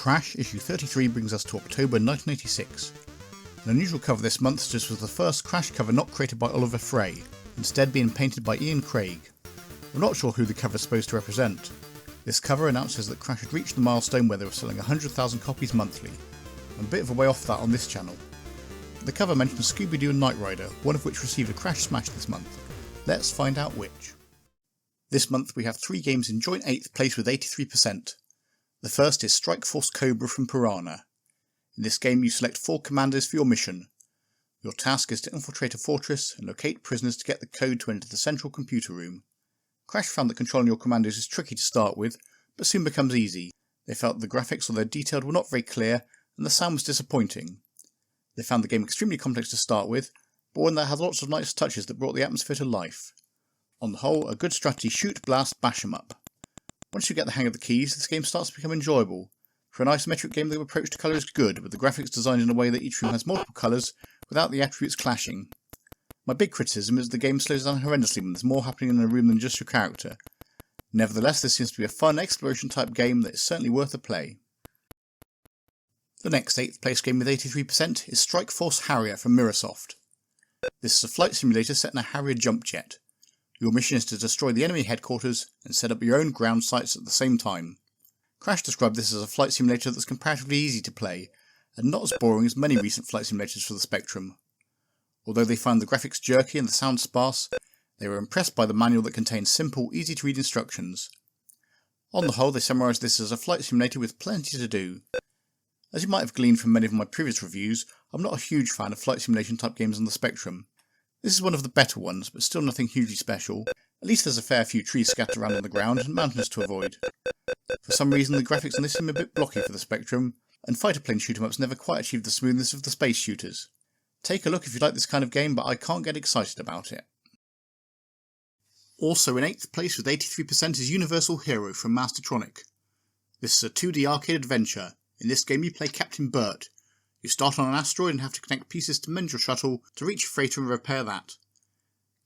Crash issue 33 brings us to October 1986. An unusual cover this month just was the first Crash cover not created by Oliver Frey, instead being painted by Ian Craig. We're not sure who the cover is supposed to represent. This cover announces that Crash had reached the milestone where they were selling 100,000 copies monthly. I'm a bit of a way off that on this channel. The cover mentions Scooby-Doo and Knight Rider, one of which received a Crash smash this month. Let's find out which. This month we have 3 games in joint 8th place with 83%. The first is Strike Force Cobra from Piranha. In this game you select 4 commandos for your mission. Your task is to infiltrate a fortress and locate prisoners to get the code to enter the central computer room. Crash found that controlling your commandos is tricky to start with, but soon becomes easy. They felt the graphics, although detailed, were not very clear, and the sound was disappointing. They found the game extremely complex to start with, but one that had lots of nice touches that brought the atmosphere to life. On the whole, a good strategy shoot, blast, bash 'em up. Once you get the hang of the keys, this game starts to become enjoyable. For an isometric game, the approach to colour is good, with the graphics designed in a way that each room has multiple colours without the attributes clashing. My big criticism is the game slows down horrendously when there's more happening in a room than just your character. Nevertheless, this seems to be a fun exploration type game that is certainly worth a play. The next 8th place game with 83% is Strike Force Harrier from Mirrorsoft. This is a flight simulator set in a Harrier jump jet. Your mission is to destroy the enemy headquarters and set up your own ground sites at the same time. Crash described this as a flight simulator that's comparatively easy to play, and not as boring as many recent flight simulators for the Spectrum. Although they found the graphics jerky and the sound sparse, they were impressed by the manual that contains simple, easy to read instructions. On the whole, they summarised this as a flight simulator with plenty to do. As you might have gleaned from many of my previous reviews, I'm not a huge fan of flight simulation type games on the Spectrum. This is one of the better ones, but still nothing hugely special. At least there's a fair few trees scattered around on the ground and mountains to avoid. For some reason the graphics on this seem a bit blocky for the Spectrum, and fighter plane shoot-em-ups never quite achieved the smoothness of the space shooters. Take a look if you like this kind of game, but I can't get excited about it. Also in 8th place with 83% is Universal Hero from Mastertronic. This is a 2D arcade adventure. In this game you play Captain Bert. You start on an asteroid and have to connect pieces to mend your shuttle to reach a freighter and repair that.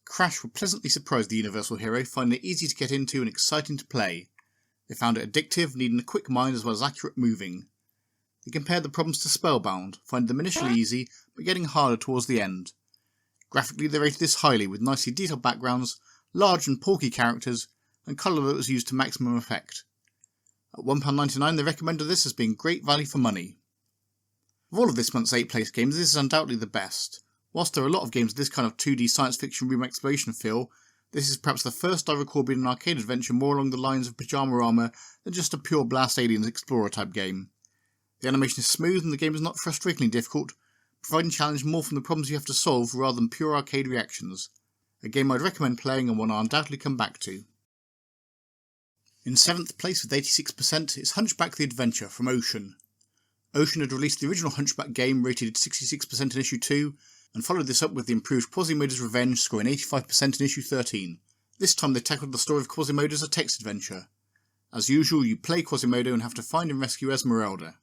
Crash were pleasantly surprised the Universal Hero, finding it easy to get into and exciting to play. They found it addictive, needing a quick mind as well as accurate moving. They compared the problems to Spellbound, finding them initially easy, but getting harder towards the end. Graphically they rated this highly, with nicely detailed backgrounds, large and porky characters, and colour that was used to maximum effect. At £1.99 they recommended this as being great value for money. Of all of this month's 8th place games, this is undoubtedly the best. Whilst there are a lot of games with this kind of 2D science fiction room exploration feel, this is perhaps the first I recall being an arcade adventure more along the lines of Pyjamarama than just a pure Blast Aliens Explorer type game. The animation is smooth and the game is not frustratingly difficult, providing challenge more from the problems you have to solve rather than pure arcade reactions. A game I'd recommend playing and one I'll undoubtedly come back to. In 7th place with 86% is Hunchback the Adventure from Ocean. Ocean had released the original Hunchback game rated 66% in issue 2, and followed this up with the improved Quasimodo's Revenge scoring 85% in issue 13. This time they tackled the story of Quasimodo as a text adventure. As usual, you play Quasimodo and have to find and rescue Esmeralda.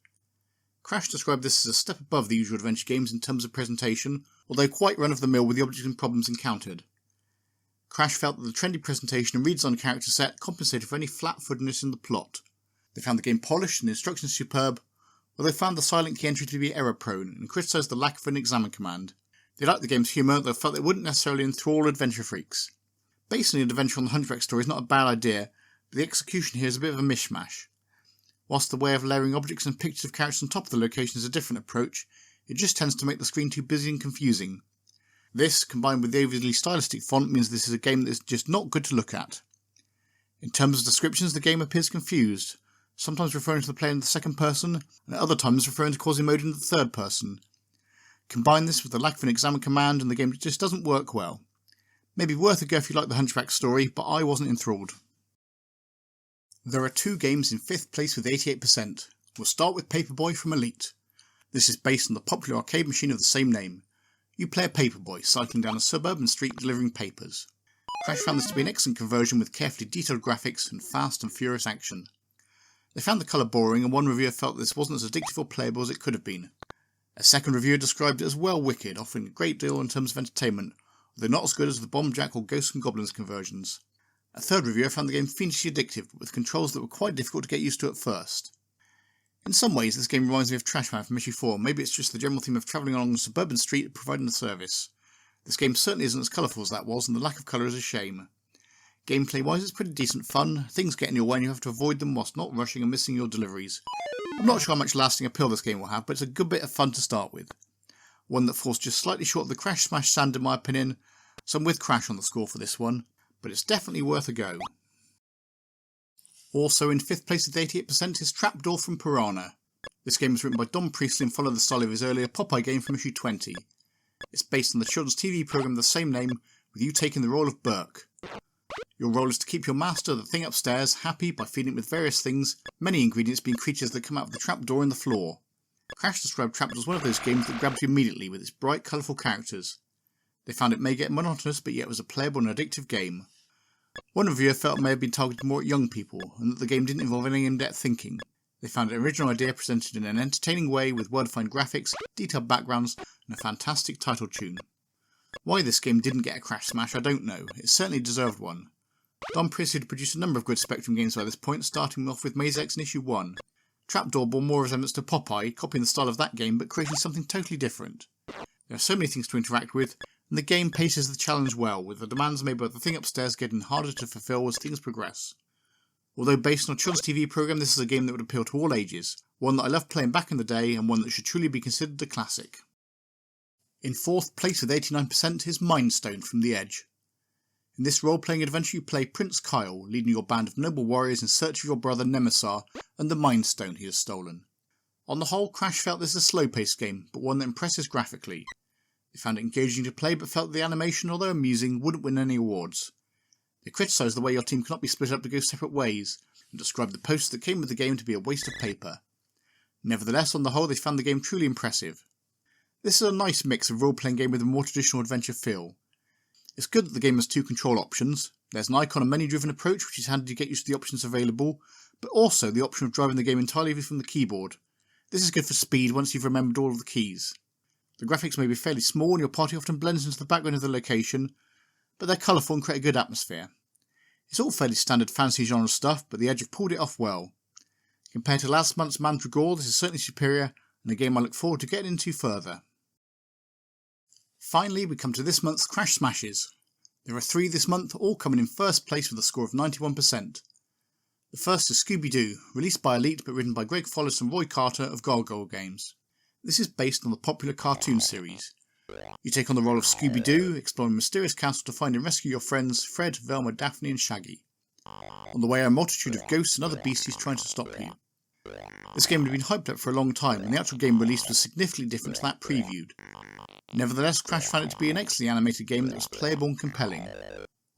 Crash described this as a step above the usual adventure games in terms of presentation, although quite run-of-the-mill with the objects and problems encountered. Crash felt that the trendy presentation and redesigned character set compensated for any flat-footedness in the plot. They found the game polished and the instructions superb, although they found the silent key entry to be error-prone and criticised the lack of an examine command. They liked the game's humour, though felt it wouldn't necessarily enthrall adventure freaks. Basing an adventure on the Hunchback story is not a bad idea, but the execution here is a bit of a mishmash. Whilst the way of layering objects and pictures of characters on top of the location is a different approach, it just tends to make the screen too busy and confusing. This, combined with the overly stylistic font, means this is a game that is just not good to look at. In terms of descriptions, the game appears confused, sometimes referring to the player in the second person, and at other times referring to Quasimodo in the third person. Combine this with the lack of an examine command and the game just doesn't work well. Maybe worth a go if you like the Hunchback story, but I wasn't enthralled. There are 2 games in 5th place with 88%. We'll start with Paperboy from Elite. This is based on the popular arcade machine of the same name. You play a paperboy cycling down a suburban street delivering papers. Crash found this to be an excellent conversion with carefully detailed graphics and fast and furious action. They found the colour boring and one reviewer felt that this wasn't as addictive or playable as it could have been. A second reviewer described it as well wicked, offering a great deal in terms of entertainment, although not as good as the Bomb Jack or Ghosts and Goblins conversions. A third reviewer found the game fiendishly addictive, but with controls that were quite difficult to get used to at first. In some ways, this game reminds me of Trash Man from issue 4, maybe it's just the general theme of travelling along a suburban street providing a service. This game certainly isn't as colourful as that was, and the lack of colour is a shame. Gameplay wise, it's pretty decent fun, things get in your way and you have to avoid them whilst not rushing and missing your deliveries. I'm not sure how much lasting appeal this game will have, but it's a good bit of fun to start with. One that falls just slightly short of the Crash Smash stand in my opinion, so I'm with Crash on the score for this one, but it's definitely worth a go. Also in 5th place with 88% is Trapdoor from Piranha. This game was written by Don Priestley and followed the style of his earlier Popeye game from issue 20. It's based on the children's TV programme of the same name, with you taking the role of Burke. Your role is to keep your master, the thing upstairs, happy by feeding it with various things, many ingredients being creatures that come out of the trapdoor in the floor. Crash described Trapdoor as one of those games that grabs you immediately with its bright, colourful characters. They found it may get monotonous, but yet was a playable and addictive game. One reviewer felt it may have been targeted more at young people, and that the game didn't involve any in-depth thinking. They found an original idea presented in an entertaining way with well-defined graphics, detailed backgrounds, and a fantastic title tune. Why this game didn't get a Crash Smash I don't know, it certainly deserved one. Don Priestley had produced a number of good Spectrum games by this point, starting off with Maze X in issue 1. Trapdoor bore more resemblance to Popeye, copying the style of that game but creating something totally different. There are so many things to interact with, and the game paces the challenge well, with the demands made by the thing upstairs getting harder to fulfill as things progress. Although based on a children's TV programme, this is a game that would appeal to all ages, one that I loved playing back in the day and one that should truly be considered a classic. In 4th place with 89% is Mind Stone from The Edge. In this role-playing adventure you play Prince Kyle, leading your band of noble warriors in search of your brother Nemesis and the Mind Stone he has stolen. On the whole, Crash felt this a slow-paced game, but one that impresses graphically. They found it engaging to play, but felt the animation, although amusing, wouldn't win any awards. They criticised the way your team cannot be split up to go separate ways, and described the posts that came with the game to be a waste of paper. Nevertheless, on the whole, they found the game truly impressive. This is a nice mix of role-playing game with a more traditional adventure feel. It's good that the game has 2 control options. There's an icon and menu-driven approach, which is handy to get used to the options available, but also the option of driving the game entirely from the keyboard. This is good for speed once you've remembered all of the keys. The graphics may be fairly small and your party often blends into the background of the location, but they're colourful and create a good atmosphere. It's all fairly standard fantasy genre stuff, but The Edge have pulled it off well. Compared to last month's Mandragore, this is certainly superior, and a game I look forward to getting into further. Finally, we come to this month's Crash Smashes. There are 3 this month, all coming in 1st place with a score of 91%. The first is Scooby-Doo, released by Elite but written by Greg Follis and Roy Carter of Gargoyle Games. This is based on the popular cartoon series. You take on the role of Scooby-Doo, exploring a mysterious castle to find and rescue your friends Fred, Velma, Daphne and Shaggy. On the way are a multitude of ghosts and other beasties trying to stop you. This game had been hyped up for a long time, and the actual game released was significantly different to that previewed. Nevertheless, Crash found it to be an excellently animated game that was playable and compelling.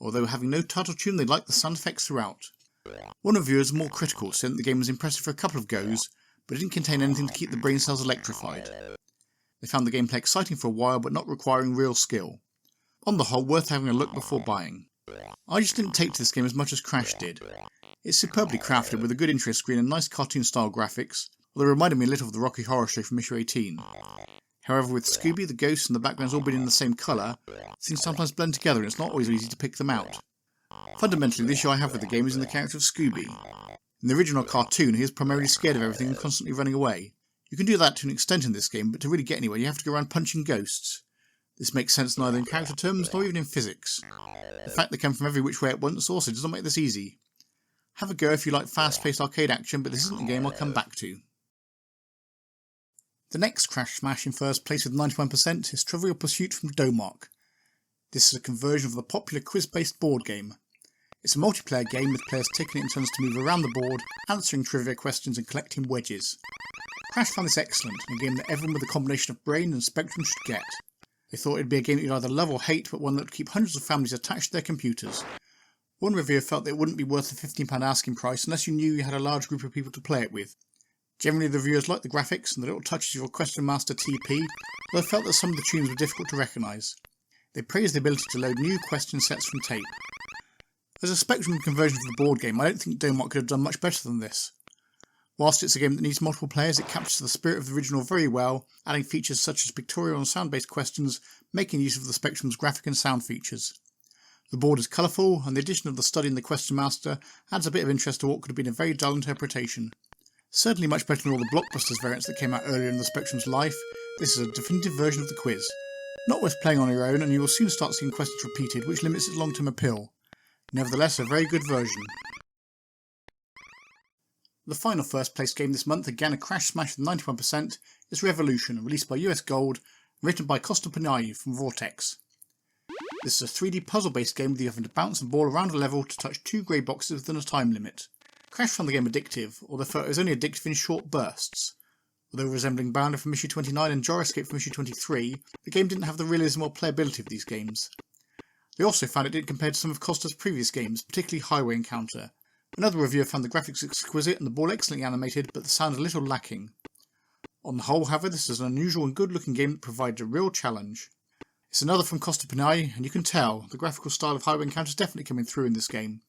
Although having no title tune, they liked the sound effects throughout. One reviewer was more critical, saying that the game was impressive for a couple of goes, but it didn't contain anything to keep the brain cells electrified. They found the gameplay exciting for a while, but not requiring real skill. On the whole, worth having a look before buying. I just didn't take to this game as much as Crash did. It's superbly crafted with a good interest screen and nice cartoon-style graphics, although it reminded me a little of the Rocky Horror Show from issue 18. However, with Scooby, the ghosts and the backgrounds all being in the same colour, things sometimes blend together and it's not always easy to pick them out. Fundamentally, the issue I have with the game is in the character of Scooby. In the original cartoon, he is primarily scared of everything and constantly running away. You can do that to an extent in this game, but to really get anywhere you have to go around punching ghosts. This makes sense neither in character terms nor even in physics. The fact they come from every which way at once also does not make this easy. Have a go if you like fast-paced arcade action, but this isn't a game I'll come back to. The next Crash Smash in 1st place with 91% is Trivial Pursuit from Domark. This is a conversion of the popular quiz-based board game. It's a multiplayer game with players taking it in turns to move around the board, answering trivia questions and collecting wedges. Crash found this excellent, and a game that everyone with a combination of brain and spectrum should get. They thought it'd be a game that you'd either love or hate, but one that would keep hundreds of families attached to their computers. One reviewer felt that it wouldn't be worth the £15 asking price unless you knew you had a large group of people to play it with. Generally, the reviewers liked the graphics and the little touches of your Question Master TP, though I felt that some of the tunes were difficult to recognise. They praised the ability to load new question sets from tape. As a Spectrum conversion of the board game, I don't think Domark could have done much better than this. Whilst it's a game that needs multiple players, it captures the spirit of the original very well, adding features such as pictorial and sound-based questions, making use of the Spectrum's graphic and sound features. The board is colourful, and the addition of the study in the Question Master adds a bit of interest to what could have been a very dull interpretation. Certainly much better than all the Blockbusters variants that came out earlier in the Spectrum's life, this is a definitive version of the quiz. Not worth playing on your own, and you will soon start seeing questions repeated, which limits its long-term appeal. Nevertheless, a very good version. The final first place game this month, again a crash smash with 91%, is Revolution, released by US Gold, and written by Costa Panayi from Vortex. This is a 3D puzzle-based game with you having to bounce a ball around a level to touch 2 grey boxes within a time limit. Crash found the game addictive, although it was only addictive in short bursts. Although resembling Bounder from issue 29 and Gyroscape from issue 23, the game didn't have the realism or playability of these games. They also found it didn't compare to some of Costa's previous games, particularly Highway Encounter. Another reviewer found the graphics exquisite and the ball excellently animated, but the sound a little lacking. On the whole, however, this is an unusual and good-looking game that provided a real challenge. It's another from Costa Panayi, and you can tell, the graphical style of Highway Encounter is definitely coming through in this game.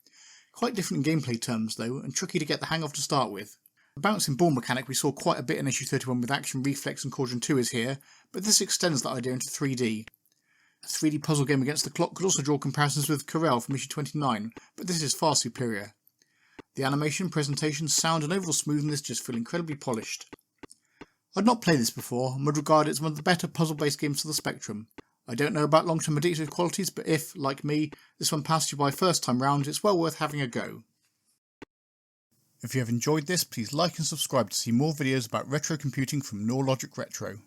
Quite different in gameplay terms though, and tricky to get the hang of to start with. The bouncing ball mechanic we saw quite a bit in issue 31 with Action, Reflex and Cauldron 2 is here, but this extends that idea into 3D. A 3D puzzle game against the clock could also draw comparisons with Corel from issue 29, but this is far superior. The animation, presentation, sound and overall smoothness just feel incredibly polished. I'd not played this before, and would regard it as one of the better puzzle-based games for the Spectrum. I don't know about long-term addictive qualities, but if, like me, this one passed you by first time round, it's well worth having a go. If you have enjoyed this, please like and subscribe to see more videos about retro computing from Logic Retro.